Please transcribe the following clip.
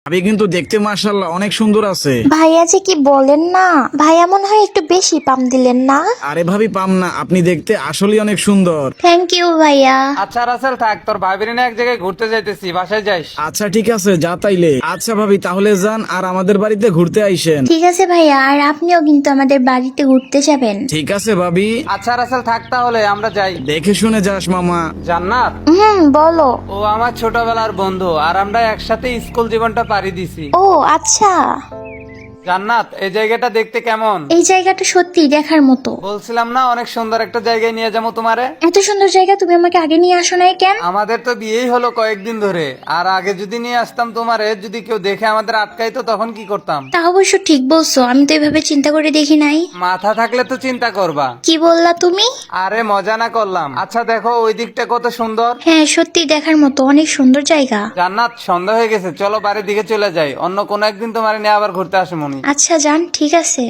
ভাবি কিন্তু দেখতে মাশাআল্লাহ অনেক সুন্দর আছে। ভাইয়া যে কি বলেন না, ভাইয়া মনে হয় একটু বেশি পাম দিলেন না। আরে ভাবি পাম না, আপনি দেখতে আসলেই অনেক সুন্দর। থ্যাংক ইউ ভাইয়া। আচ্ছা রাসেল থাক, তোর ভাবির নিয়ে এক জায়গায় ঘুরতে যাইতেছি, বাসায় যাইস। আচ্ছা ঠিক আছে, যা তাইলে। আচ্ছা ভাবি তাহলে যান, আর আমাদের বাড়িতে ঘুরতে আইসেন। ঠিক আছে ভাইয়া, আর আপনিও কিন্তু আমাদের বাড়িতে ঘুরতে যাবেন। ঠিক আছে ভাবি। আচ্ছা রাসেল থাক, তাহলে আমরা যাই। দেখে শুনে যাস মামা। জান্নাত, বলো। ও আমার ছোটবেলার বন্ধু, আর আমরা একসাথে স্কুল জীবনটা পাড়ি দিছি। ও আচ্ছা, জান্নাত, এই জায়গাটা দেখতে কেমন? এই জায়গাটা সত্যি দেখার মতো। বলছিলাম না অনেক সুন্দর একটা জায়গায় নিয়ে যাবো তোমারে। এত সুন্দর জায়গা তুমি আমাকে আগে নিয়ে আসো নাই কেন? আমাদের তো বিয়েই হলো কয়েকদিন ধরে, আর আগে যদি নিয়ে আসতাম তোমারে, যদি কেউ দেখে আমাদের আটকাইতো তখন কি করতাম? তা অবশ্য ঠিক বলছো, আমি তো এভাবে চিন্তা করে দেখি নাই। মাথা থাকলে তো চিন্তা করবা। কি বললা তুমি? আরে মজা না করলাম। আচ্ছা দেখো ওই দিকটা কত সুন্দর। হ্যাঁ সত্যি দেখার মতো, অনেক সুন্দর জায়গা। জান্নাত, সন্ধ্যা হয়ে গেছে, চলো বাড়ির দিকে চলে যাই। অন্য কোনো একদিন তোমার নিয়ে আবার ঘুরতে আসে মনি। আচ্ছা যান, ঠিক আছে।